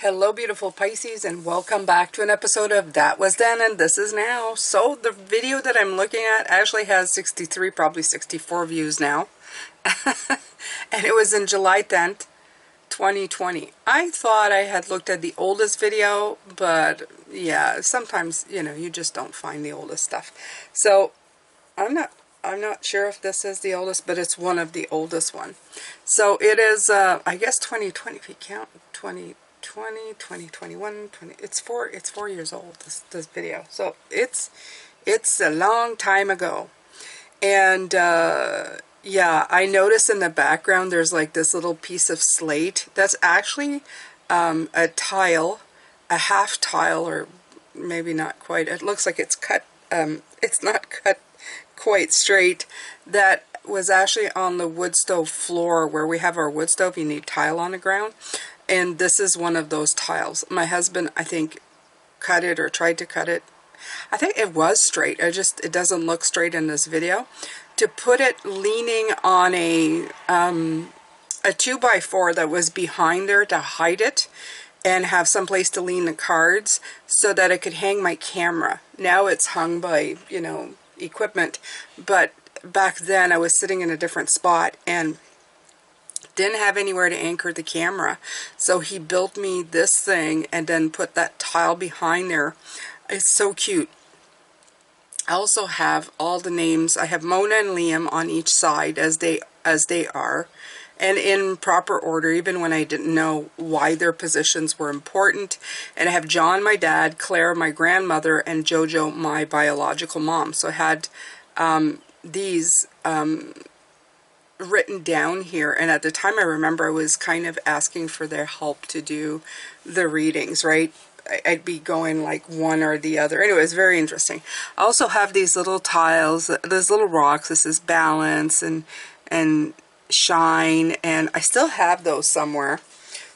Hello beautiful Pisces, and welcome back to an episode of That Was Then and This Is Now. So the video that I'm looking at actually has 63, probably 64 views now. And it was in July 10th, 2020. I thought I had looked at the oldest video, but yeah, sometimes, you just don't find the oldest stuff. So I'm not sure if this is the oldest, but it's one of the oldest one. So it is, I guess 2020, if you count 2020, 2021, it's 4 years old, this video. So it's a long time ago. And yeah, I noticed in the background there's like this little piece of slate. That's actually a tile, a half tile, or maybe not quite. It looks like it's cut. It's not cut quite straight. That was actually on the wood stove floor where we have our wood stove. You need tile on the ground. And this is one of those tiles. My husband, I think, cut it or tried to cut it. I think it was straight. It doesn't look straight in this video. To put it leaning on a 2x4 that was behind there to hide it and have some place to lean the cards so that I could hang my camera. Now it's hung by, equipment. But back then I was sitting in a different spot and didn't have anywhere to anchor the camera, so he built me this thing and then put that tile behind there. It's so cute. I also have all the names. I have Mona and Liam on each side as they are, and in proper order, even when I didn't know why their positions were important. And I have John, my dad, Claire, my grandmother, and Jojo, my biological mom. So I had these written down here, and at the time I remember I was kind of asking for their help to do the readings, right? I'd be going like one or the other. Anyway, it's very interesting. I also have these little tiles, these little rocks. This is balance and shine, and I still have those somewhere,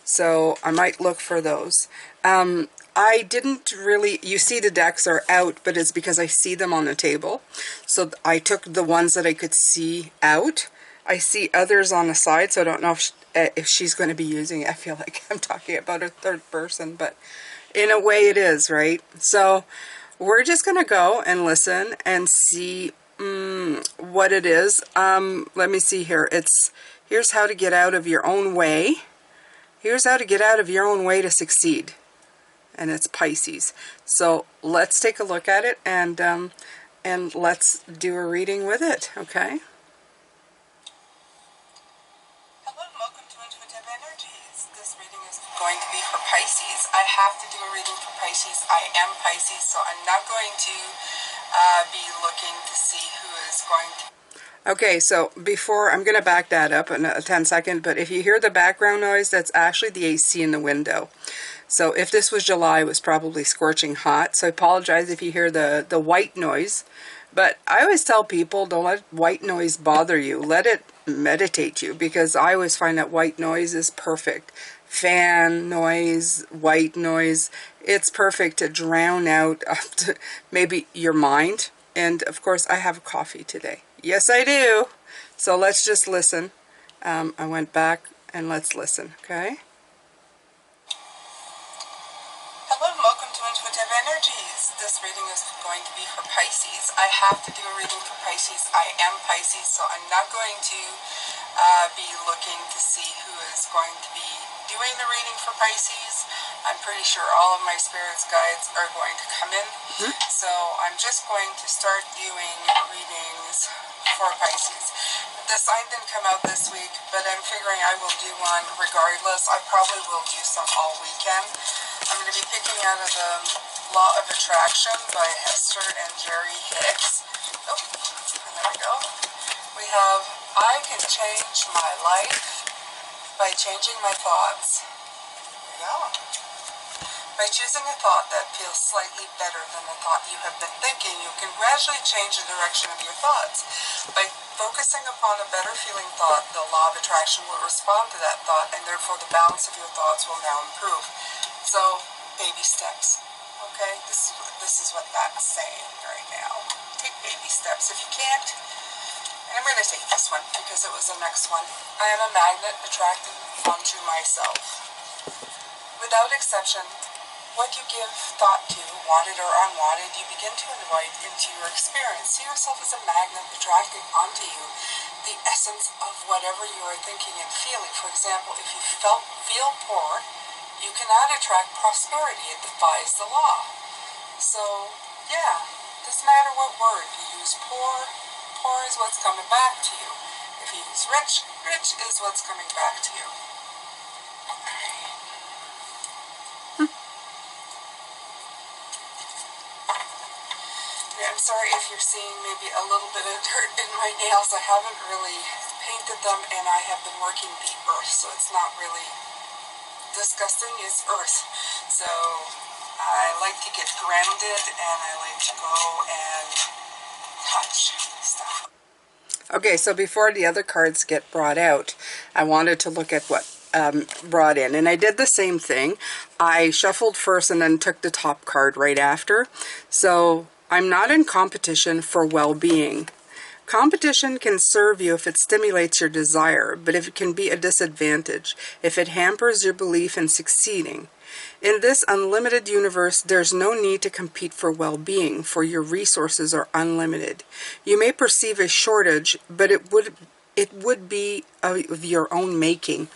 so I might look for those. I didn't really, you see the decks are out, but it's because I see them on the table. So I took the ones that I could see out. I see others on the side, so I don't know if she's going to be using it. I feel like I'm talking about a third person, but in a way it is, right? So we're just going to go and listen and see what it is. Let me see here. Here's how to get out of your own way. Here's how to get out of your own way to succeed. And it's Pisces. So let's take a look at it and let's do a reading with it, okay? Going to be for Pisces. I have to do a reading for Pisces. I am Pisces, so I'm not going to be looking to see who is going to... Okay, so before, I'm going to back that up in a 10 second, but if you hear the background noise, that's actually the AC in the window. So if this was July, it was probably scorching hot, so I apologize if you hear the white noise. But I always tell people, don't let white noise bother you. Let it meditate you, because I always find that white noise is perfect. Fan noise, white noise, it's perfect to drown out maybe your mind. And of course I have coffee today. Yes, I do. So let's just listen. I went back and let's listen, okay? Hello and welcome to Intuitive Energies. This reading is going to be for Pisces. I have to do a reading for Pisces. I am Pisces, so I'm not going to be looking to see who is going to be doing the reading for Pisces. I'm pretty sure all of my spirits guides are going to come in. So I'm just going to start doing readings for Pisces. The sign didn't come out this week, but I'm figuring I will do one regardless. I probably will do some all weekend. I'm going to be picking out of the Law of Attraction by Hester and Jerry Hicks. Oh, and there we go. We have, I can change my life by changing my thoughts. There we go. By choosing a thought that feels slightly better than the thought you have been thinking, you can gradually change the direction of your thoughts. By focusing upon a better feeling thought, the law of attraction will respond to that thought, and therefore the balance of your thoughts will now improve. So, baby steps. Okay? This is what that's saying right now. Take baby steps. If you can't, and I'm going to take this one because it was the next one. I am a magnet attracted onto myself. Without exception, what you give thought to, wanted or unwanted, you begin to invite into your experience. See yourself as a magnet attracting onto you the essence of whatever you are thinking and feeling. For example, if you feel poor, you cannot attract prosperity. It defies the law. So, yeah, doesn't matter what word you use. Poor is what's coming back to you. If you use rich is what's coming back to you. I'm sorry if you're seeing maybe a little bit of dirt in my nails. I haven't really painted them, and I have been working the earth, so it's not really disgusting. It's earth. So I like to get grounded, and I like to go and touch stuff. Okay, so before the other cards get brought out, I wanted to look at what brought in, and I did the same thing. I shuffled first and then took the top card right after. So I'm not in competition for well-being. Competition can serve you if it stimulates your desire, but if it can be a disadvantage, if it hampers your belief in succeeding. In this unlimited universe, there's no need to compete for well-being, for your resources are unlimited. You may perceive a shortage, but it would be of your own making.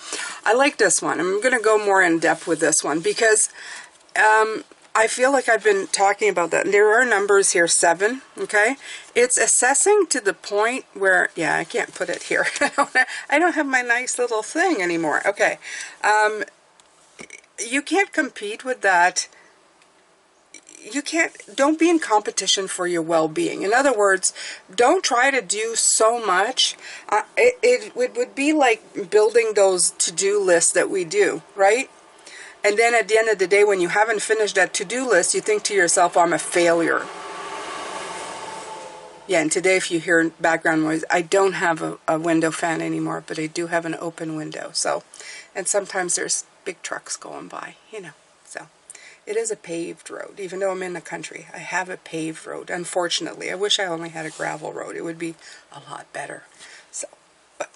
I like this one. I'm going to go more in depth with this one because I feel like I've been talking about that. There are numbers here, 7, okay? It's assessing to the point where, yeah, I can't put it here. I don't have my nice little thing anymore. Okay. You can't compete with that. Don't be in competition for your well-being. In other words, don't try to do so much. It would be like building those to-do lists that we do, right? And then at the end of the day, when you haven't finished that to-do list, you think to yourself, I'm a failure. Yeah, and today if you hear background noise, I don't have a window fan anymore, but I do have an open window. So, and sometimes there's big trucks going by, you know. So, it is a paved road. Even though I'm in the country, I have a paved road. Unfortunately, I wish I only had a gravel road. It would be a lot better. So, but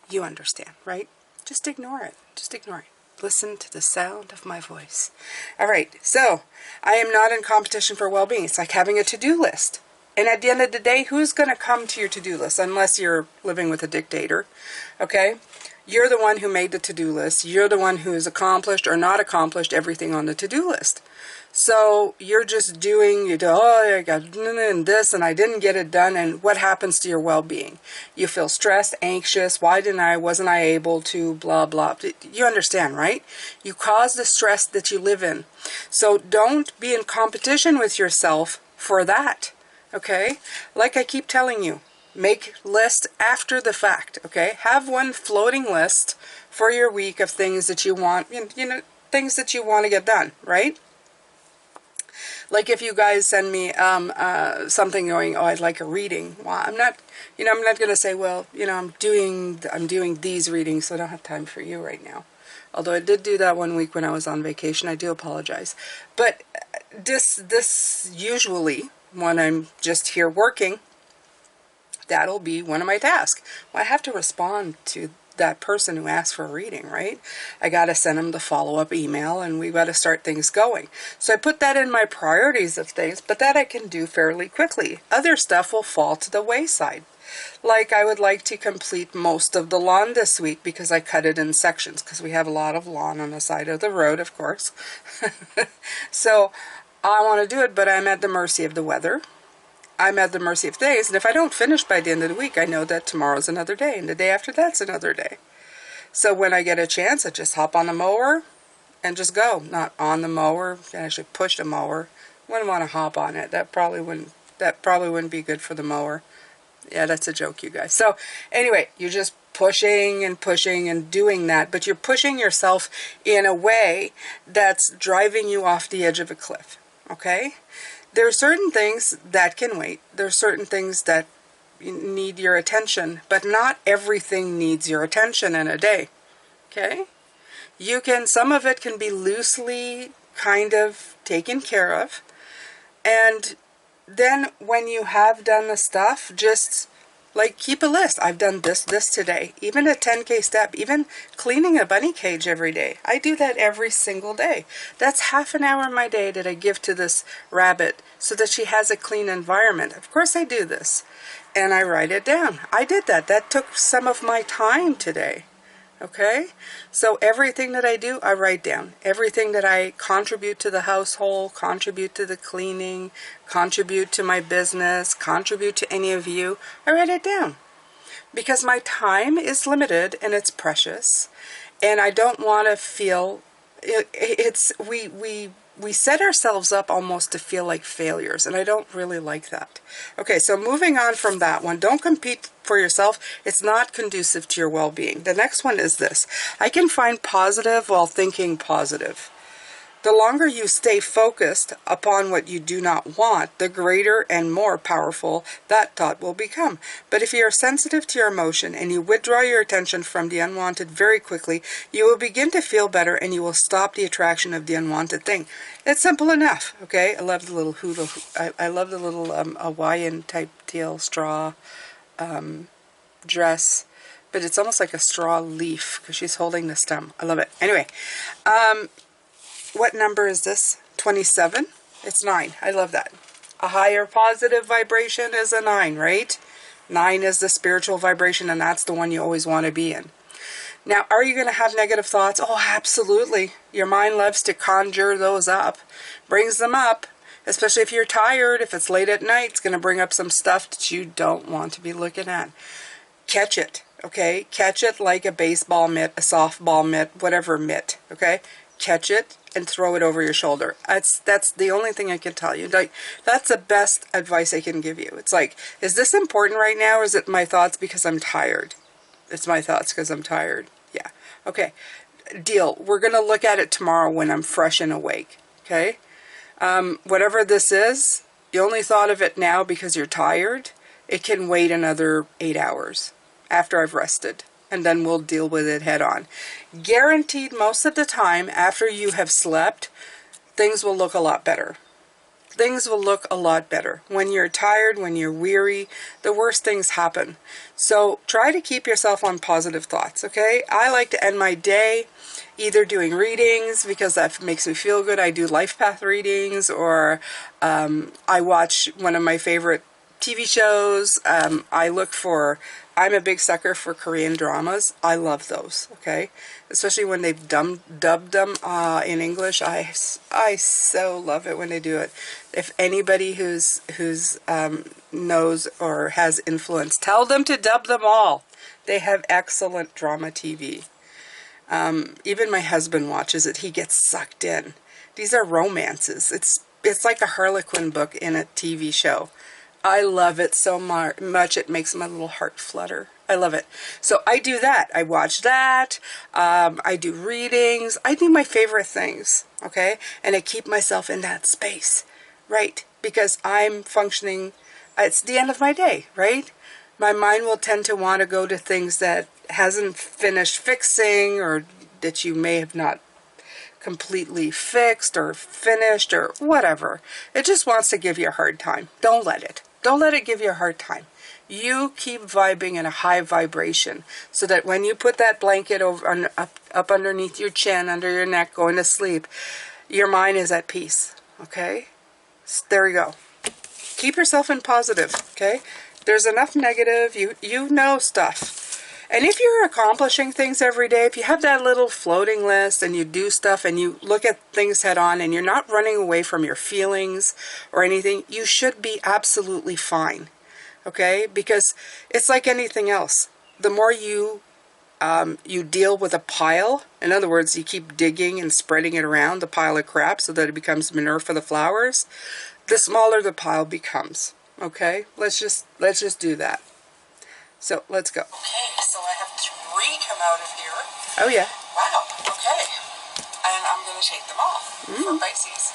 you understand, right? Just ignore it. Just ignore it. Listen to the sound of my voice. All right, so I am not in competition for well-being. It's like having a to-do list. And at the end of the day, who's going to come to your to-do list unless you're living with a dictator, okay? You're the one who made the to-do list. You're the one who has accomplished or not accomplished everything on the to-do list. So you're just doing, oh, I got this and I didn't get it done. And what happens to your well-being? You feel stressed, anxious. Wasn't I able to, blah, blah. You understand, right? You cause the stress that you live in. So don't be in competition with yourself for that, okay? Like I keep telling you, make lists after the fact, okay? Have one floating list for your week of things that you want, things that you want to get done, right? Like if you guys send me something going, oh, I'd like a reading. Well, I'm not going to say, well, I'm doing these readings, so I don't have time for you right now. Although I did do that one week when I was on vacation. I do apologize. But this usually, when I'm just here working, that'll be one of my tasks. Well, I have to respond to that person who asked for a reading, right? I got to send them the follow-up email, and we got to start things going. So I put that in my priorities of things, but that I can do fairly quickly. Other stuff will fall to the wayside. Like I would like to complete most of the lawn this week because I cut it in sections because we have a lot of lawn on the side of the road, of course. So I want to do it, but I'm at the mercy of the weather. I'm at the mercy of days, and if I don't finish by the end of the week, I know that tomorrow's another day, and the day after that's another day. So when I get a chance, I just hop on the mower and just go. Not on the mower, I actually push the mower. Wouldn't want to hop on it. That probably wouldn't be good for the mower. Yeah, that's a joke, you guys. So anyway, you're just pushing and doing that, but you're pushing yourself in a way that's driving you off the edge of a cliff, okay? There are certain things that can wait. There are certain things that need your attention, but not everything needs your attention in a day, okay? Some of it can be loosely kind of taken care of, and then when you have done the stuff, just Like, keep a list. I've done this today. Even a 10K step, even cleaning a bunny cage every day. I do that every single day. That's half an hour of my day that I give to this rabbit so that she has a clean environment. Of course I do this. And I write it down. I did that. That took some of my time today. Okay? So everything that I do, I write down. Everything that I contribute to the household, contribute to the cleaning, contribute to my business, contribute to any of you, I write it down. Because my time is limited and it's precious. And I don't want to feel, we set ourselves up almost to feel like failures, and I don't really like that. Okay, so moving on from that one, don't compete for yourself. It's not conducive to your well-being. The next one is this. I can find positive while thinking positive. The longer you stay focused upon what you do not want, the greater and more powerful that thought will become. But if you are sensitive to your emotion and you withdraw your attention from the unwanted very quickly, you will begin to feel better and you will stop the attraction of the unwanted thing. It's simple enough, okay? I love the little hula. I love the little Hawaiian type teal straw dress, but it's almost like a straw leaf because she's holding the stem. I love it. Anyway, what number is this? 27? It's 9. I love that. A higher positive vibration is a 9, right? 9 is the spiritual vibration, and that's the one you always want to be in. Now, are you going to have negative thoughts? Oh, absolutely. Your mind loves to conjure those up. Brings them up, especially if you're tired. If it's late at night, it's going to bring up some stuff that you don't want to be looking at. Catch it, okay? Catch it like a baseball mitt, a softball mitt, whatever mitt, okay? Catch it and throw it over your shoulder. That's the only thing I can tell you. Like, that's the best advice I can give you. It's like, is this important right now, or is it my thoughts because I'm tired? It's my thoughts because I'm tired. Yeah. Okay. Deal. We're going to look at it tomorrow when I'm fresh and awake. Okay? Whatever this is, you only thought of it now because you're tired. It can wait another 8 hours after I've rested, and then we'll deal with it head on. Guaranteed most of the time after you have slept, things will look a lot better. Things will look a lot better. When you're tired, when you're weary, the worst things happen. So try to keep yourself on positive thoughts, okay? I like to end my day either doing readings because that makes me feel good. I do life path readings, or I watch one of my favorite TV shows. I'm a big sucker for Korean dramas. I love those, okay? Especially when they've dubbed them in English. I so love it when they do it. If anybody who's knows or has influence, tell them to dub them all. They have excellent drama TV. Even my husband watches it. He gets sucked in. These are romances. It's like a Harlequin book in a TV show. I love it so much, it makes my little heart flutter. I love it. So I do that. I watch that. I do readings. I do my favorite things, okay? And I keep myself in that space, right? Because I'm functioning, it's the end of my day, right? My mind will tend to want to go to things that hasn't finished fixing, or that you may have not completely fixed or finished or whatever. It just wants to give you a hard time. Don't let it. Don't let it give you a hard time. You keep vibing in a high vibration so that when you put that blanket over up underneath your chin, under your neck, going to sleep, your mind is at peace. Okay? So there you go. Keep yourself in positive. Okay? There's enough negative. You know stuff. And if you're accomplishing things every day, if you have that little floating list and you do stuff and you look at things head on and you're not running away from your feelings or anything, you should be absolutely fine. Okay? Because it's like anything else. The more you deal with a pile, in other words, you keep digging and spreading it around, the pile of crap, so that it becomes manure for the flowers, the smaller the pile becomes. Okay? Let's just do that. So, let's go. Okay, so I have 3 come out of here. Oh, yeah. Wow, okay. And I'm going to take them off for Pisces.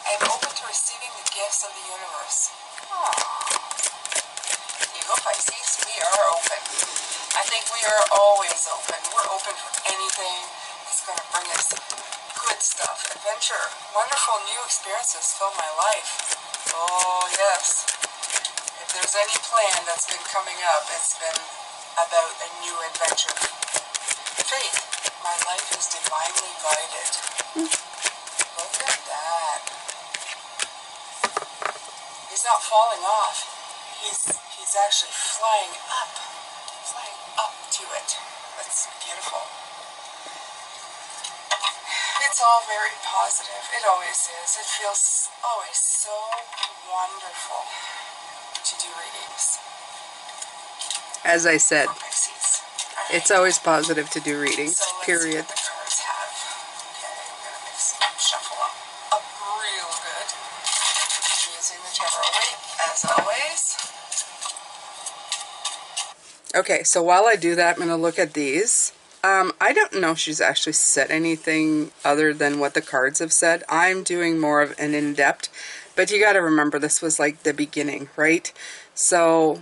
I am open to receiving the gifts of the universe. Here you go, Pisces. We are open. I think we are always open. We're open for anything that's going to bring us good stuff. Adventure. Wonderful new experiences fill my life. Oh, yes. there's any plan that's been coming up, it's been about a new adventure. Faith, my life is divinely guided. Look at that. He's not falling off. He's actually flying up to it. That's beautiful. It's all very positive. It always is. It feels always so wonderful to do readings. As I said, it's always positive to do readings, so period. Let's see what the cards have. Okay, I'm going to mix them, shuffle them up real good. Using the tarot weight, as always. Okay, so while I do that, I'm going to look at these. I don't know if she's actually said anything other than what the cards have said. I'm doing more of an in-depth, but you got to remember this was like the beginning, right? So,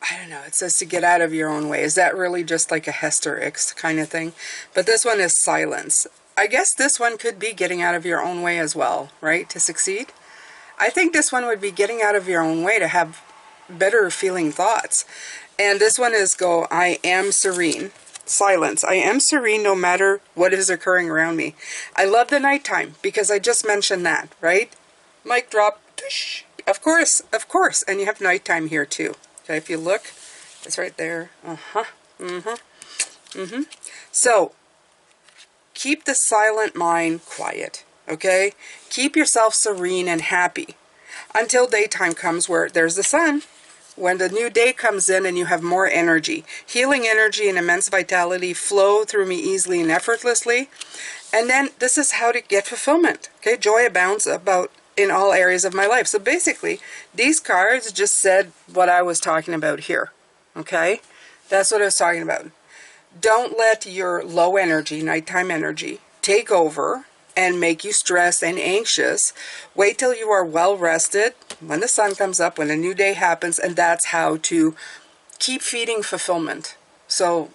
I don't know, it says to get out of your own way. Is that really just like a Hester X kind of thing? But this one is silence. I guess this one could be getting out of your own way as well, right? To succeed. I think this one would be getting out of your own way to have better feeling thoughts. And this one is go, I am serene. Silence. I am serene no matter what is occurring around me. I love the nighttime because I just mentioned that, right? Mic drop. Of course, of course. And you have nighttime here too. Okay, if you look, it's right there. So, keep the silent mind quiet, okay? Keep yourself serene and happy until daytime comes where there's the sun. When the new day comes in and you have more energy, healing energy and immense vitality flow through me easily and effortlessly. And then this is how to get fulfillment. Okay, joy abounds about in all areas of my life. So basically, these cards just said what I was talking about here. Okay, that's what I was talking about. Don't let your low energy, nighttime energy, take over and make you stressed and anxious. Wait till you are well rested, when the sun comes up, when a new day happens, and that's how to keep feeding fulfillment. So,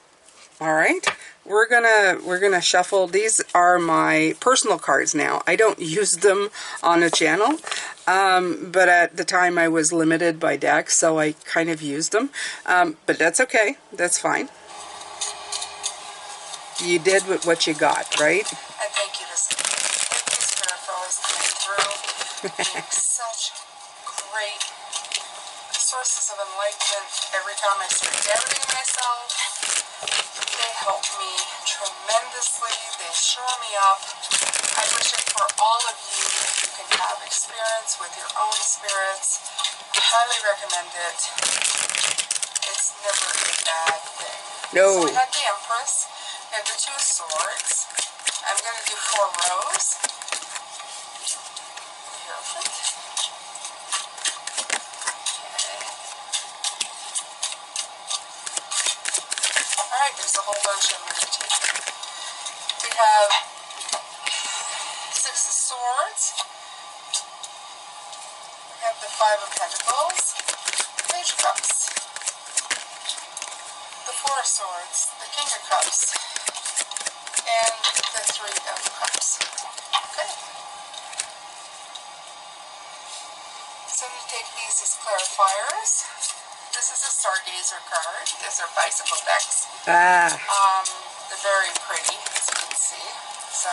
all right, we're gonna shuffle. These are my personal cards now. I don't use them on a channel, but at the time I was limited by decks, so I kind of used them. But that's okay. That's fine. You did what you got, right? And thank you to Spirit for always coming through, being such great sources of enlightenment every time I start doubting myself. They help me tremendously. They shore me up. I wish it for all of you. You can have experience with your own spirits. I highly recommend it. It's never a bad thing. No. So we had the Empress and the Two of Swords. I'm going to do 4 rows. Perfect. Alright, there's a whole bunch of them to take. We have 6 of Swords. We have the 5 of Pentacles. Page of Cups. The 4 of Swords. The King of Cups. And the 3 of Cups. Okay. So you take these as clarifiers. This is a Stargazer card. These are bicycle decks. They're very pretty, as you can see. So,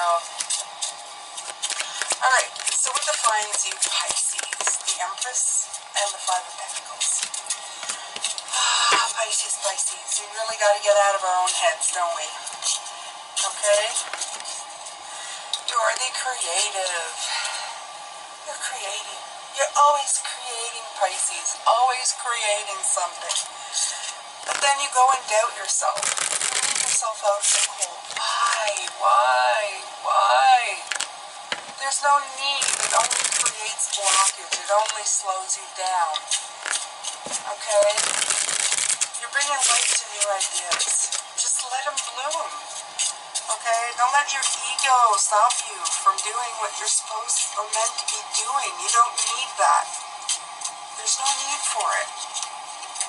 alright. So what defines you, Pisces? The Empress and the 5 of Pentacles. Pisces, Pisces. We really got to get out of our own heads, don't we? Okay? You're the creative. You're creating. You're always creating, Pisces. Always creating something. But then you go and doubt yourself. You leave yourself out so cold. Why? There's no need. It only creates blockage. It only slows you down. Okay? You're bringing life to new ideas. Just let them bloom. Okay? Don't let your ego stop you from doing what you're supposed or meant to be doing. You don't need that. There's no need for it.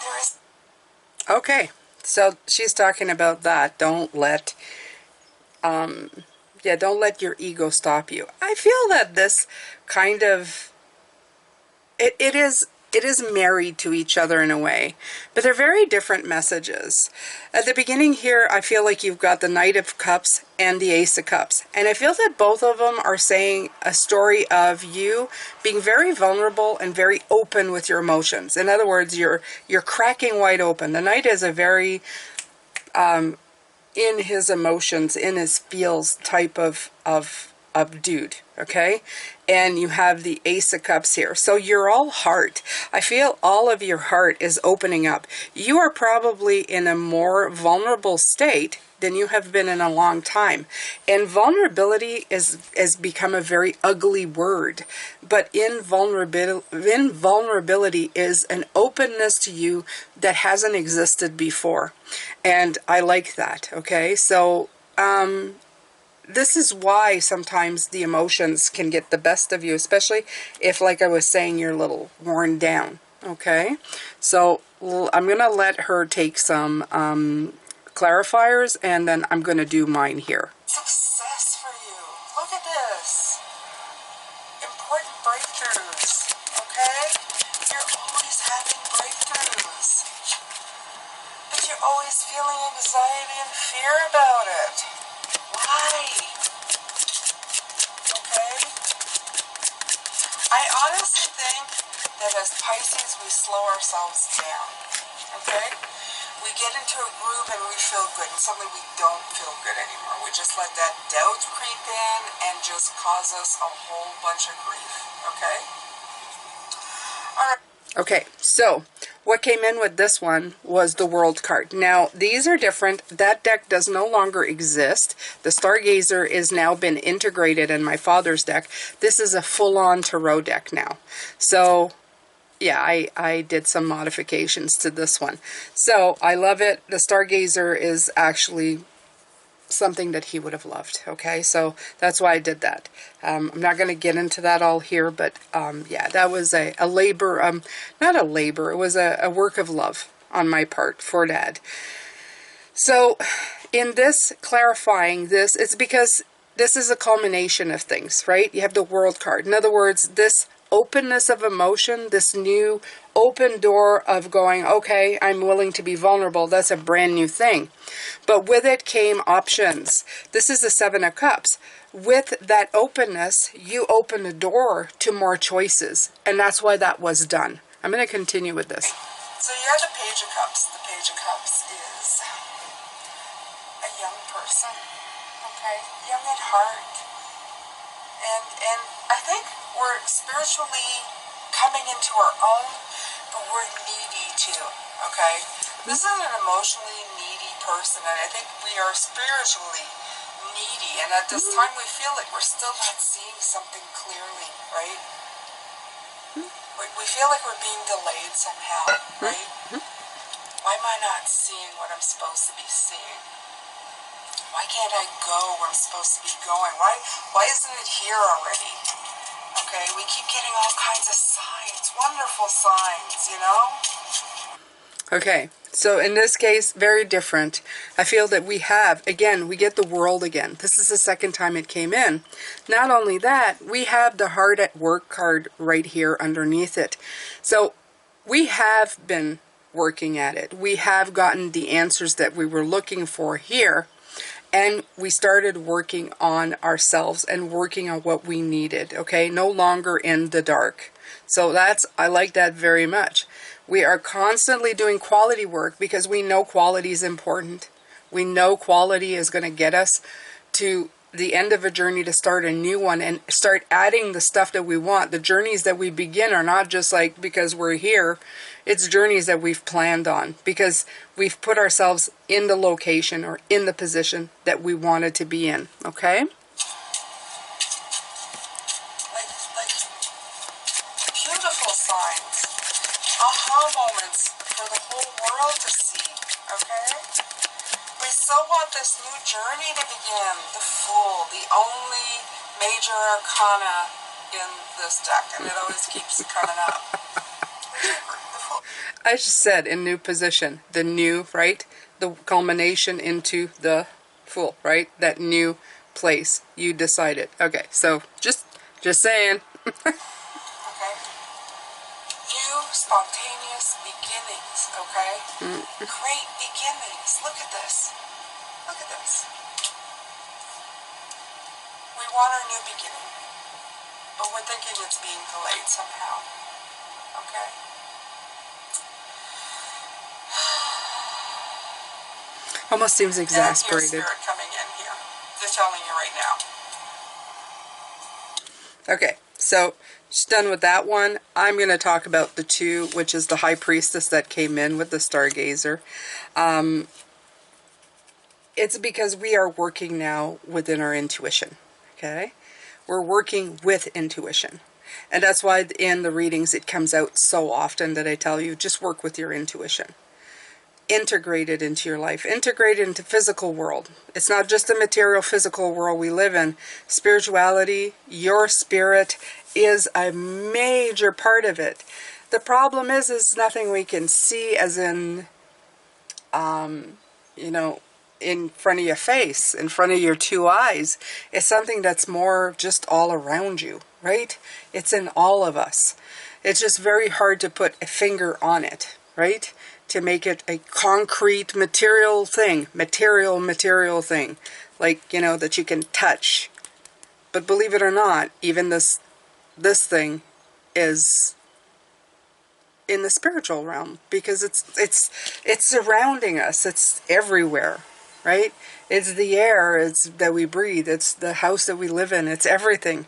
There is. Okay. So she's talking about that. Don't let don't let your ego stop you. I feel that this kind of it is it is married to each other in a way, but they're very different messages. At the beginning here, I feel like you've got the Knight of Cups and the Ace of Cups, and I feel that both of them are saying a story of you being very vulnerable and very open with your emotions. In other words, you're cracking wide open. The Knight is a very in his emotions, in his feels type of dude, okay? And you have the Ace of Cups here. So you're all heart. I feel all of your heart is opening up. You are probably in a more vulnerable state than you have been in a long time. And vulnerability has become a very ugly word. But invulnerability is an openness to you that hasn't existed before. And I like that, okay? So, this is why sometimes the emotions can get the best of you, especially if, like I was saying, you're a little worn down, okay? So I'm going to let her take some clarifiers, and then I'm going to do mine here. Success for you. Look at this. Important breakthroughs, okay? You're always having breakthroughs. But you're always feeling anxiety and fear about it. Why? Okay? I honestly think that as Pisces, we slow ourselves down. Okay? We get into a groove and we feel good, and suddenly we don't feel good anymore. We just let that doubt creep in and just cause us a whole bunch of grief. Okay? All right. Okay, so what came in with this one was the World card. Now, these are different. That deck does no longer exist. The Stargazer is now been integrated in my father's deck. This is a full-on tarot deck now. So, yeah, I did some modifications to this one. So, I love it. The Stargazer is actually something that he would have loved, okay? So that's why I did that. I'm not going to get into that all here, but yeah, that was a labor, not a labor, it was a work of love on my part for Dad. So in this, clarifying this, it's because this is a culmination of things, right? You have the World card. In other words, this openness of emotion, this new open door of going, okay, I'm willing to be vulnerable. That's a brand new thing. But with it came options. This is the Seven of Cups. With that openness, you open the door to more choices. And that's why that was done. I'm going to continue with this. So you have the Page of Cups. The Page of Cups is a young person, okay? Young at heart. And I think we're spiritually coming into our own, but we're needy too, okay? This is an emotionally needy person, and I think we are spiritually needy, and at this time we feel like we're still not seeing something clearly, right? We feel like we're being delayed somehow, right? Why am I not seeing what I'm supposed to be seeing? Why can't I go where I'm supposed to be going? Why isn't it here already? Okay, we keep getting all kinds of signs, wonderful signs, you know? Okay, so in this case, very different. I feel that we have, again, we get the World again. This is the second time it came in. Not only that, we have the Hard at Work card right here underneath it. So we have been working at it. We have gotten the answers that we were looking for here. And we started working on ourselves and working on what we needed, okay? No longer in the dark. So that's, I like that very much. We are constantly doing quality work because we know quality is important. We know quality is going to get us to the end of a journey to start a new one and start adding the stuff that we want. The journeys that we begin are not just like because we're here. It's journeys that we've planned on because we've put ourselves in the location or in the position that we wanted to be in, okay? Like beautiful signs, aha moments for the whole world to see, okay? We still want this new journey to begin. The Fool, the only major arcana in this deck, and it always keeps coming up. I just said in new position, the new, right? The culmination into the Fool, right? That new place you decided. Okay, so just saying. Okay. New spontaneous beginnings, okay? Great beginnings. Look at this. Look at this. We want our new beginning, but we're thinking it's being delayed somehow, okay? Almost seems exasperated. And here's spirit coming in here. They're telling you right now. Okay, so just done with that one. I'm going to talk about the two, which is the High Priestess that came in with the Stargazer. It's because we are working now within our intuition, okay? We're working with intuition. And that's why in the readings it comes out so often that I tell you, just work with your intuition. Integrate it into your life. Integrate it into physical world. It's not just the material physical world we live in. Spirituality, your spirit is a major part of it. The problem is nothing we can see as in, you know, in front of your face, in front of your two eyes. It's something that's more just all around you, right? It's in all of us. It's just very hard to put a finger on it, right? To make it a concrete material thing, material thing, like, you know, that you can touch. But believe it or not, even this thing is in the spiritual realm, because it's surrounding us. It's everywhere, right? It's the air that we breathe. It's the house that we live in. It's everything.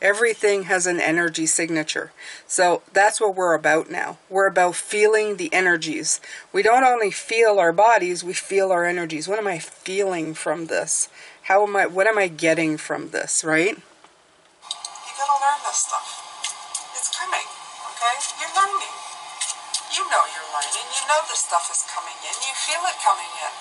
Everything has an energy signature. So that's what we're about now. We're about feeling the energies. We don't only feel our bodies, we feel our energies. What am I feeling from this? What am I getting from this, right? You gotta learn this stuff. It's coming, okay? You're learning. You know you're learning. You know this stuff is coming in. You feel it coming in.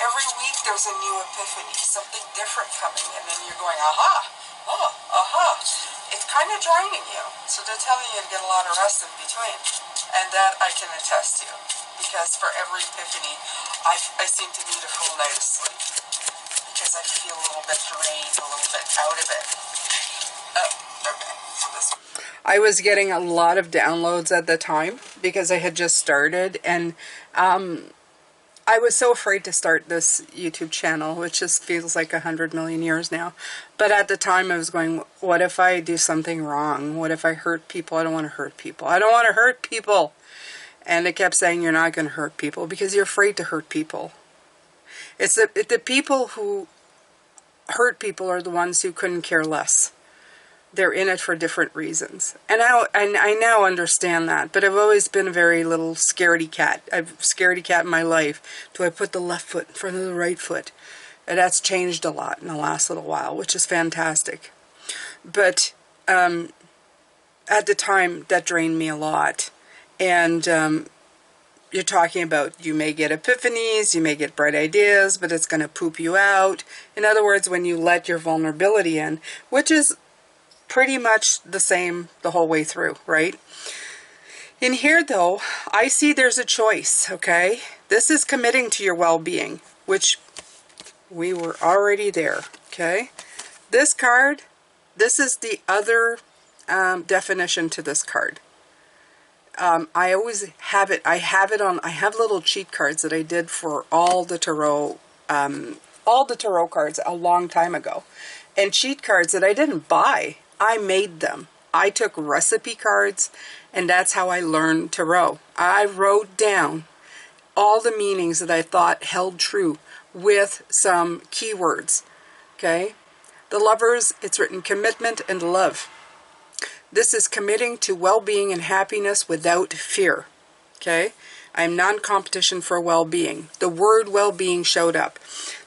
Every week there's a new epiphany, something different coming in, and you're going, aha. Oh, aha. It's kind of draining you. So they're telling you to get a lot of rest in between. And that I can attest to. Because for every epiphany, I seem to need a full night of sleep. Because I feel a little bit drained, a little bit out of it. Oh, okay. So this one. I was getting a lot of downloads at the time because I had just started. And I was so afraid to start this YouTube channel, which just feels like 100 million years now. But at the time I was going, what if I do something wrong? What if I hurt people? I don't want to hurt people. I don't want to hurt people. And it kept saying, you're not going to hurt people because you're afraid to hurt people. It's the people who hurt people are the ones who couldn't care less. They're in it for different reasons. And I now understand that, but I've always been a very little scaredy cat. I've scaredy cat in my life. Do I put the left foot in front of the right foot? And that's changed a lot in the last little while, which is fantastic. But at the time, that drained me a lot. And you're talking about you may get epiphanies, you may get bright ideas, but it's going to poop you out. In other words, when you let your vulnerability in, which is pretty much the same the whole way through, right? In here, though, I see there's a choice, okay? This is committing to your well-being, which we were already there, okay? This card, this is the other definition to this card. I always have it. I have little cheat cards that I did for all the tarot cards a long time ago. And cheat cards that I didn't buy. I made them. I took recipe cards, and that's how I learned tarot. I wrote down all the meanings that I thought held true with some keywords. Okay? The Lovers, it's written commitment and love. This is committing to well-being and happiness without fear. Okay? I'm non-competition for well-being. The word well-being showed up.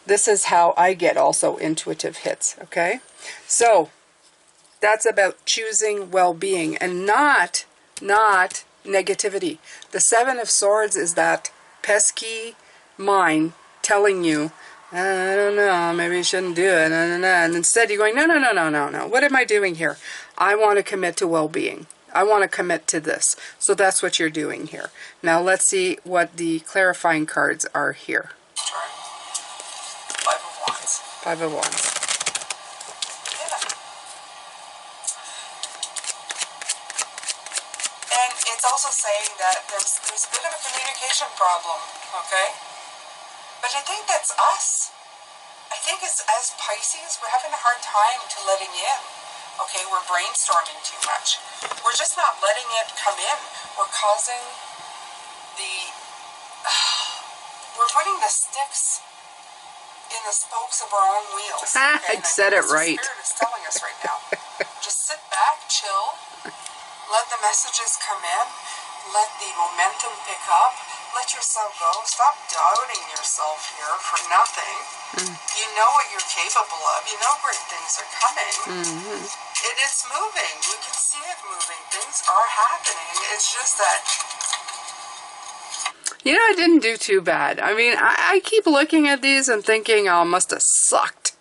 This is how I get also intuitive hits. Okay? So, that's about choosing well-being and not negativity. The Seven of Swords is that pesky mind telling you, I don't know, maybe you shouldn't do it. And instead you're going, no. What am I doing here? I want to commit to well-being. I want to commit to this. So that's what you're doing here. Now let's see what the clarifying cards are here. Five of Wands. Five of Wands. also saying that there's a bit of a communication problem, okay? But I think that's us. I think it's as Pisces, we're having a hard time to letting in. Okay, we're brainstorming too much. We're just not letting it come in. We're causing the... we're putting the sticks in the spokes of our own wheels. Okay? I said it right. That's what the Spirit is telling us right now. Just sit back, chill, let the messages come in, let the momentum pick up, let yourself go. Stop doubting yourself here for nothing. You know what you're capable of. You know great things are coming. It's moving. We can see it moving. Things are happening. It's just that... You know, I didn't do too bad. I mean, I keep looking at these and thinking, oh, must have sucked.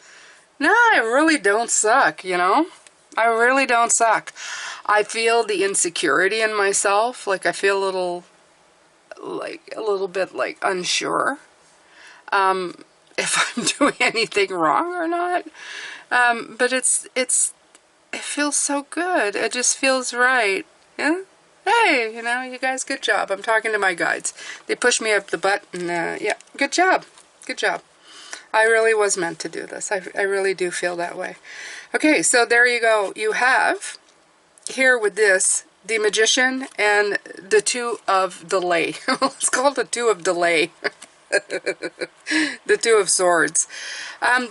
No, I really don't suck, you know? I really don't suck. I feel the insecurity in myself. Like, I feel a little bit, like, unsure. If I'm doing anything wrong or not. But it feels so good. It just feels right. Yeah? Hey, you know, you guys, good job. I'm talking to my guides. They pushed me up the butt, and yeah, good job. Good job. I really was meant to do this. I really do feel that way. Okay, so there you go. You have here with this the Magician and the Two of Delay. It's called the Two of Delay. The Two of Swords.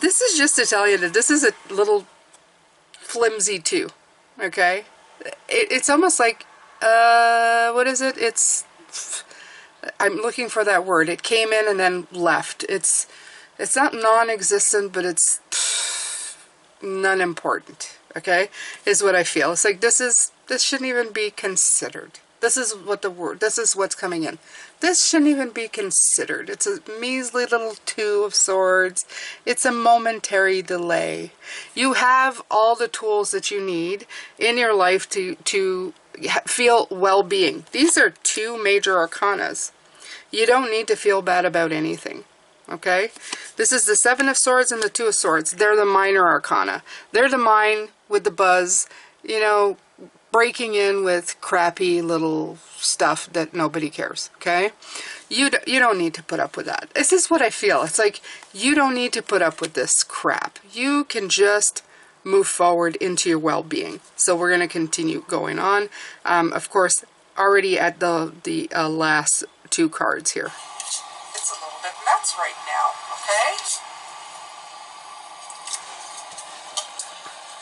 This is just to tell you that this is a little flimsy two. Okay, it's almost like what is it? I'm looking for that word. It came in and then left. It's not non-existent, but it's non-important. Okay, is what I feel. It's like this shouldn't even be considered. This is what's coming in. This shouldn't even be considered. It's a measly little Two of Swords. It's a momentary delay. You have all the tools that you need in your life to feel well-being. These are two major arcanas. You don't need to feel bad about anything. Okay? This is the Seven of Swords and the Two of Swords. They're the minor arcana. They're the mind with the buzz, you know, breaking in with crappy little stuff that nobody cares, okay? You don't need to put up with that. This is what I feel. It's like you don't need to put up with this crap. You can just move forward into your well-being. So we're going to continue going on. Of course, already at the last two cards here. It's a little bit nuts right now, okay?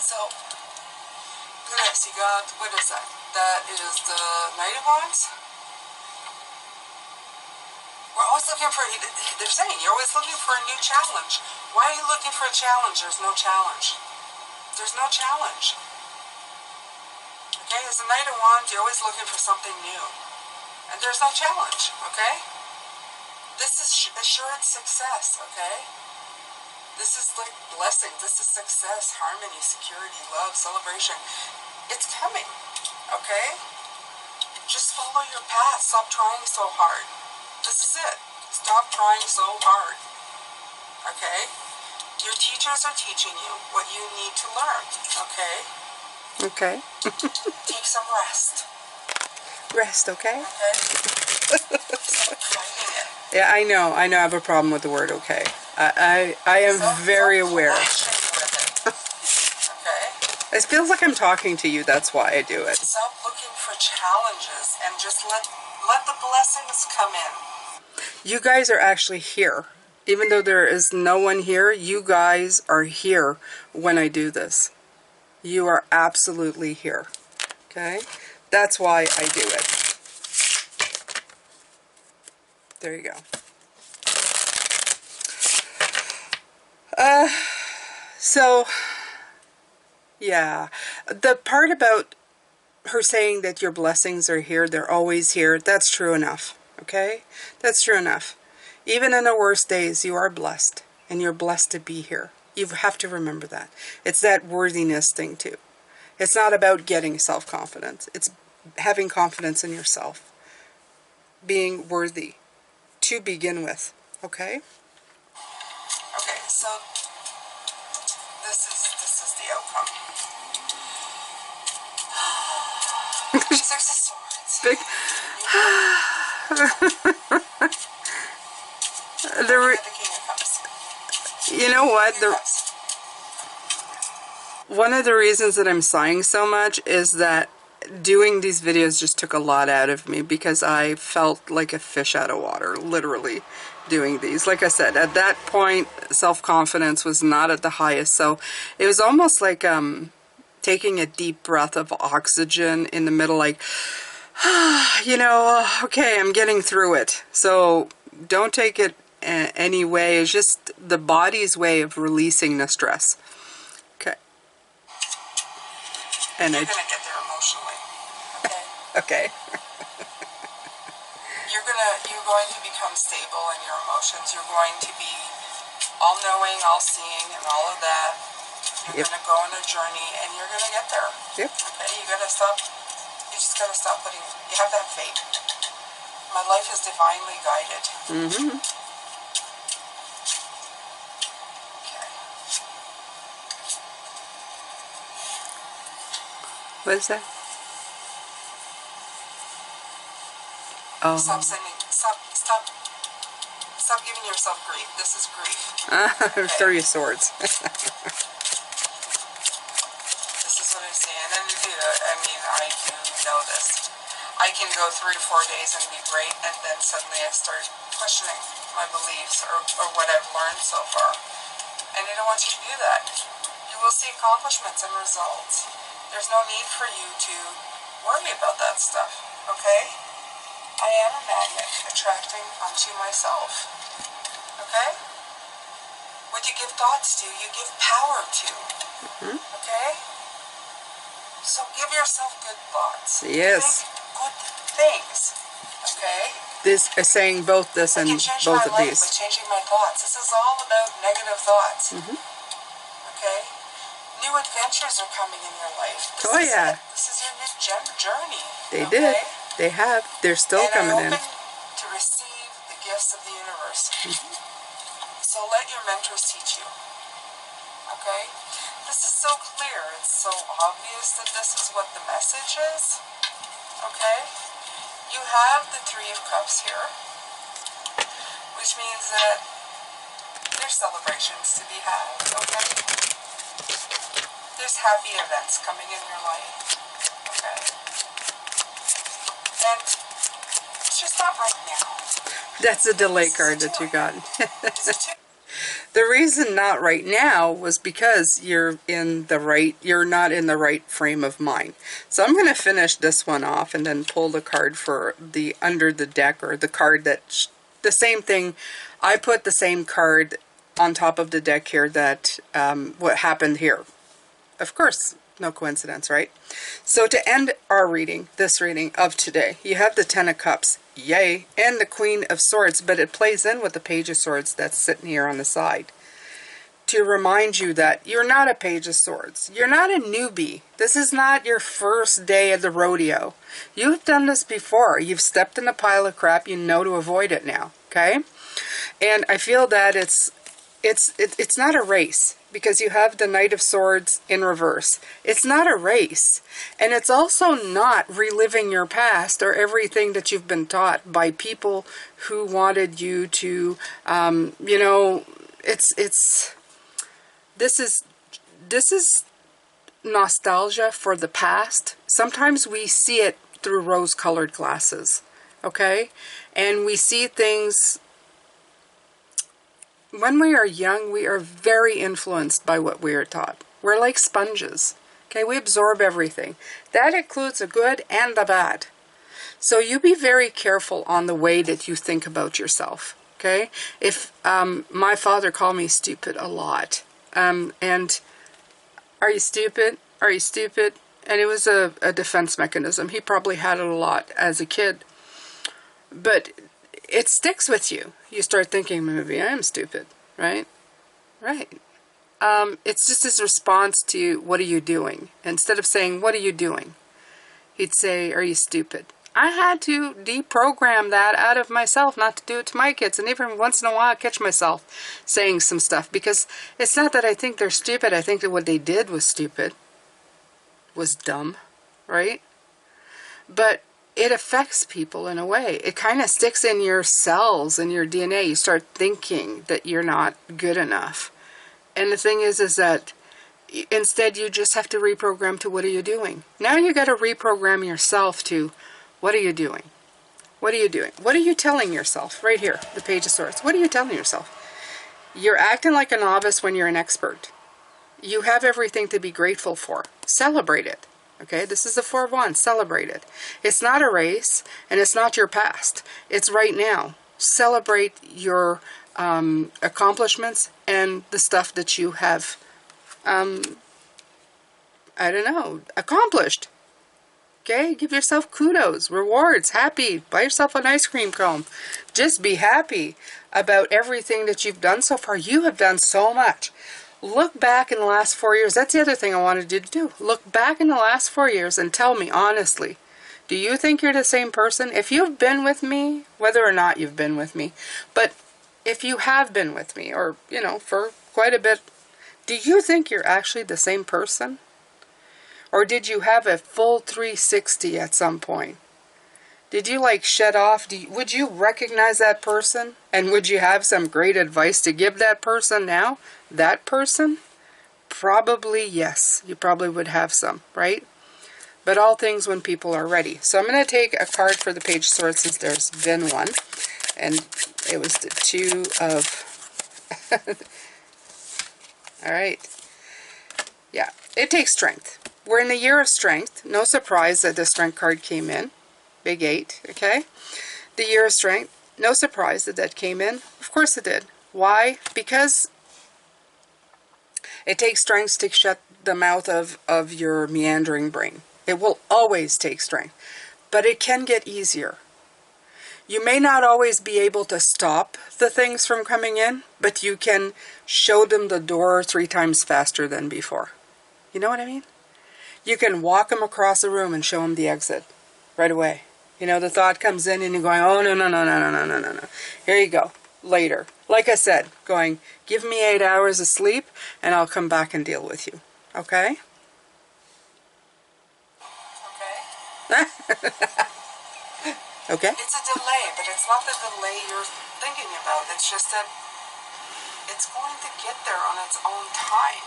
So, yes, you got, what is that? That is the Knight of Wands. We're always looking for, they're saying, you're always looking for a new challenge. Why are you looking for a challenge? There's no challenge. There's no challenge. Okay, as the Knight of Wands, you're always looking for something new. And there's no challenge, okay? This is assured success, okay? This is like blessing. This is success, harmony, security, love, celebration. It's coming, okay? Just follow your path. Stop trying so hard. This is it. Stop trying so hard, okay? Your teachers are teaching you what you need to learn, okay? Okay. Take some rest. Rest, okay? Okay? Stop fighting it. Yeah, I know. I have a problem with the word okay. I am very aware. Okay? It feels like I'm talking to you. That's why I do it. Stop looking for challenges and just let the blessings come in. You guys are actually here. Even though there is no one here, you guys are here when I do this. You are absolutely here. Okay? That's why I do it. There you go. So, yeah. The part about her saying that your blessings are here, they're always here, that's true enough. Okay? That's true enough. Even in the worst days, you are blessed. And you're blessed to be here. You have to remember that. It's that worthiness thing too. It's not about getting self-confidence. It's having confidence in yourself. Being worthy to begin with. Okay? Okay, so this is the outcome. Six of Swords. Big. You know what? One of the reasons that I'm sighing so much is that doing these videos just took a lot out of me, because I felt like a fish out of water, literally, doing these. Like I said, at that point, self-confidence was not at the highest, so it was almost like taking a deep breath of oxygen in the middle, like, you know, okay, I'm getting through it. So don't take it any way. It's just the body's way of releasing the stress. Okay. And you're gonna get there emotionally. Okay. Okay. You're going to become stable in your emotions. You're going to be all knowing, all seeing, and all of that. You're gonna go on a journey, and you're gonna get there. Yep. Okay. You just gotta stop putting. You have to have faith. My life is divinely guided. Mm-hmm. Okay. What is that? Oh. Stop giving yourself grief. This is grief. Okay. 30 swords. This is what I'm saying. And I do know this. I can go 3 or 4 days and be great, and then suddenly I start questioning my beliefs or what I've learned so far. And I don't want you to do that. You will see accomplishments and results. There's no need for you to worry about that stuff, okay? I am a magnet attracting unto myself, okay? What you give thoughts to, you give power to, okay? So give yourself good thoughts. Yes. Think good things, okay? This is saying both this and both of these. By changing my thoughts. This is all about negative thoughts, okay? New adventures are coming in your life. This is your new journey. They did. They have. They're still coming in. To receive the gifts of the universe. So let your mentors teach you. Okay? This is so clear. It's so obvious that this is what the message is. Okay? You have the 3 of Cups here, which means that there's celebrations to be had. Okay? There's happy events coming in your life. Okay? And it's just not right now. That's a delay card that you got. The reason not right now was because you're not in the right frame of mind. So I'm going to finish this one off and then pull the card for the under the deck, or the card that the same thing. I put the same card on top of the deck here that what happened here. Of course, no coincidence, right? So to end our reading, this reading of today, you have the 10 of Cups, yay, and the Queen of Swords, but it plays in with the Page of Swords that's sitting here on the side. To remind you that you're not a Page of Swords. You're not a newbie. This is not your first day of the rodeo. You've done this before. You've stepped in a pile of crap. You know to avoid it now, okay? And I feel that it's not a race, because you have the Knight of Swords in reverse. It's not a race. And it's also not reliving your past or everything that you've been taught by people who wanted you to, you know, this is nostalgia for the past. Sometimes we see it through rose-colored glasses, okay? And we see things. When we are young, we are very influenced by what we are taught. We're like sponges. Okay, we absorb everything. That includes the good and the bad. So you be very careful on the way that you think about yourself. Okay, if my father called me stupid a lot, and are you stupid? Are you stupid? And it was a defense mechanism. He probably had it a lot as a kid, but it sticks with you. You start thinking, maybe I am stupid, right? Right. It's just his response to, what are you doing? Instead of saying, what are you doing? He'd say, are you stupid? I had to deprogram that out of myself, not to do it to my kids. And even once in a while, I catch myself saying some stuff, because it's not that I think they're stupid. I think that what they did was stupid, was dumb, right? But it affects people in a way. It kind of sticks in your cells and your DNA. You start thinking that you're not good enough. And the thing is that instead you just have to reprogram to what are you doing? Now you got to reprogram yourself to what are you doing? What are you doing? What are you telling yourself? Right here, the Page of Swords. What are you telling yourself? You're acting like a novice when you're an expert. You have everything to be grateful for. Celebrate it. Okay, this is the Four of Wands. Celebrate it. It's not a race, and it's not your past. It's right now. Celebrate your accomplishments and the stuff that you have, I don't know, accomplished. Okay, give yourself kudos, rewards, happy. Buy yourself an ice cream cone. Just be happy about everything that you've done so far. You have done so much. Look back in the last 4 years. That's the other thing I wanted you to do. Look back in the last 4 years and tell me honestly, do you think you're the same person? If you've been with me, whether or not you've been with me, but if you have been with me, or, you know, for quite a bit, do you think you're actually the same person? Or did you have a full 360 at some point? Did you like shut off? Would you recognize that person? And would you have some great advice to give that person now? That person? Probably yes. You probably would have some, right? But all things when people are ready. So I'm going to take a card for the Page of Swords since there's been one. And it was the Two of... Alright. Yeah. It takes strength. We're in the year of strength. No surprise that the strength card came in. Big 8, okay? The year of strength. No surprise that that came in. Of course it did. Why? Because it takes strength to shut the mouth of your meandering brain. It will always take strength. But it can get easier. You may not always be able to stop the things from coming in, but you can show them the door 3 times faster than before. You know what I mean? You can walk them across the room and show them the exit right away. You know, the thought comes in and you're going, oh, no, no, no, no, no, no, no, no, no. Here you go. Later. Like I said, going, give me 8 hours of sleep and I'll come back and deal with you. Okay? Okay. Okay? It's a delay, but it's not the delay you're thinking about. It's just that it's going to get there on its own time.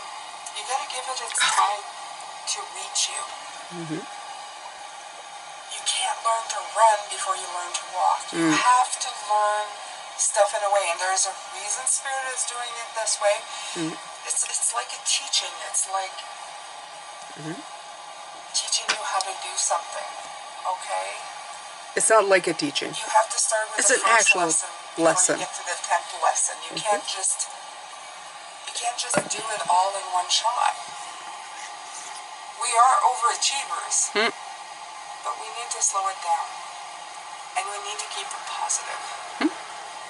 You got to give it its time to reach you. Mm-hmm. You can't learn to run before you learn to walk. You have to learn stuff in a way, and there is a reason Spirit is doing it this way. It's like a teaching. It's like teaching you how to do something. Okay? It's not like a teaching. You have to start with It's the an first actual lesson before you get to the 10th lesson. You can't just do it all in one shot. We are overachievers, but we need to slow it down, and we need to keep it positive.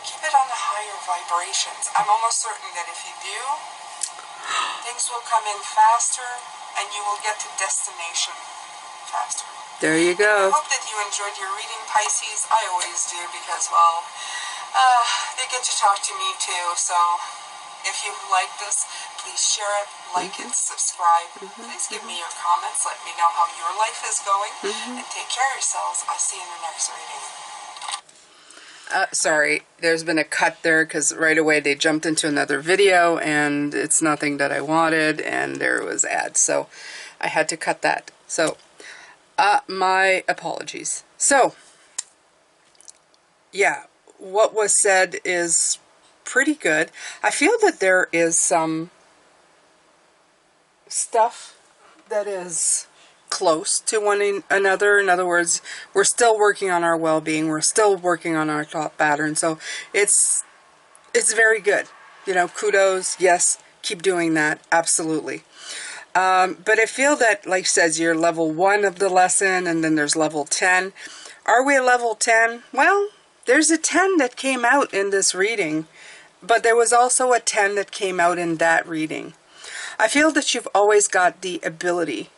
Keep it on the higher vibrations. I'm almost certain that if you do, things will come in faster, and you will get to destination faster. There you go. I hope that you enjoyed your reading, Pisces. I always do because, well, they get to talk to me too. So if you like this, please share it, like it, subscribe. Please give me your comments. Let me know how your life is going. And take care of yourselves. I'll see you in the next reading. Sorry, there's been a cut there because right away they jumped into another video and it's nothing that I wanted and there was ads. So I had to cut that. So my apologies. So, yeah, what was said is pretty good. I feel that there is some stuff that is close to one another. In other words, we're still working on our well-being. We're still working on our thought pattern. So it's very good. You know, kudos. Yes, keep doing that. Absolutely. But I feel that, like says, you're level 1 of the lesson, and then there's level 10. Are we at level 10? Well, there's a 10 that came out in this reading, but there was also a 10 that came out in that reading. I feel that you've always got the ability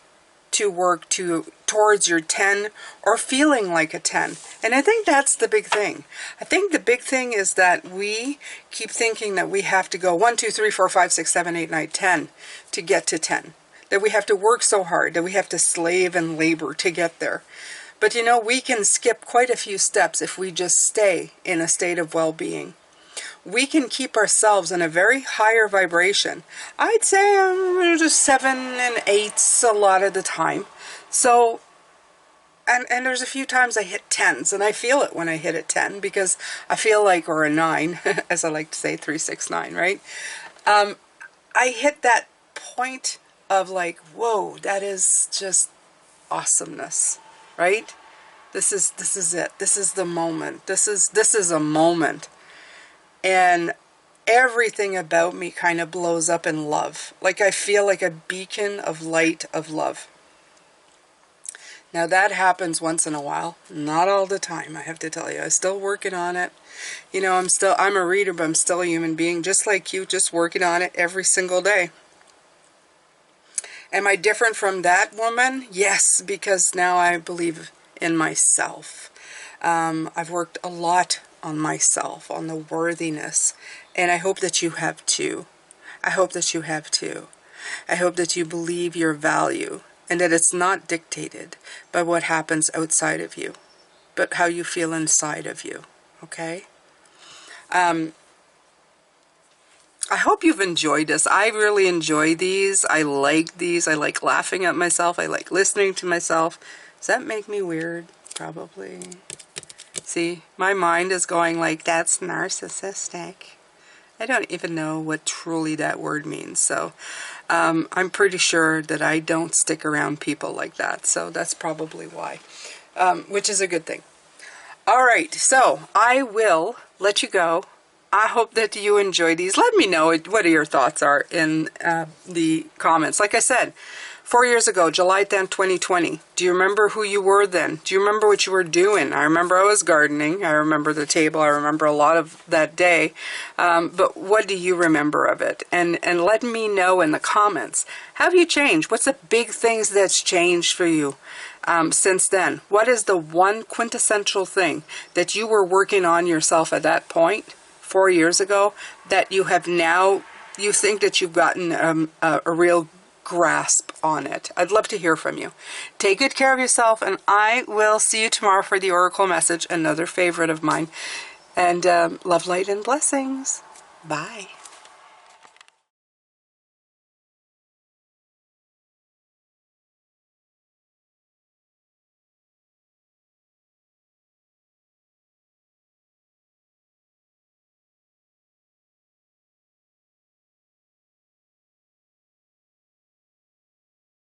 to work towards your 10 or feeling like a 10. And I think that's the big thing. I think the big thing is that we keep thinking that we have to go 1, 2, 3, 4, 5, 6, 7, 8, 9, 10 to get to 10. That we have to work so hard, that we have to slave and labor to get there. But you know, we can skip quite a few steps if we just stay in a state of well-being. We can keep ourselves in a very higher vibration. I'd say just 7 and 8s a lot of the time. So, and there's a few times I hit 10s, and I feel it when I hit a 10, because I feel like, or a 9, as I like to say, 3, 6, 9, right? I hit that point of like, whoa, that is just awesomeness, right? This is it. This is the moment. This is a moment. And everything about me kind of blows up in love. Like I feel like a beacon of light of love. Now that happens once in a while, not all the time, I have to tell you. I'm still working on it. You know, I'm a reader, but I'm still a human being just like you, just working on it every single day. Am I different from that woman? Yes, because now I believe in myself. I've worked a lot on myself, on the worthiness, and I hope that you have too. I hope that you have too. I hope that you believe your value and that it's not dictated by what happens outside of you, but how you feel inside of you, okay? I hope you've enjoyed this. I really enjoy these. I like these. I like laughing at myself. I like listening to myself. Does that make me weird? Probably. See, my mind is going like, that's narcissistic. I don't even know what truly that word means. So I'm pretty sure that I don't stick around people like that. So that's probably why, which is a good thing. All right, so I will let you go. I hope that you enjoy these. Let me know what your thoughts are in the comments. Like I said, 4 years ago, July 10th, 2020. Do you remember who you were then? Do you remember what you were doing? I remember I was gardening. I remember the table. I remember a lot of that day. But what do you remember of it? And let me know in the comments. Have you changed? What's the big things that's changed for you since then? What is the one quintessential thing that you were working on yourself at that point 4 years ago that you have now, you think that you've gotten a real grasp on it? I'd love to hear from you. Take good care of yourself, and I will see you tomorrow for the Oracle message, another favorite of mine. And love, light, and blessings. Bye.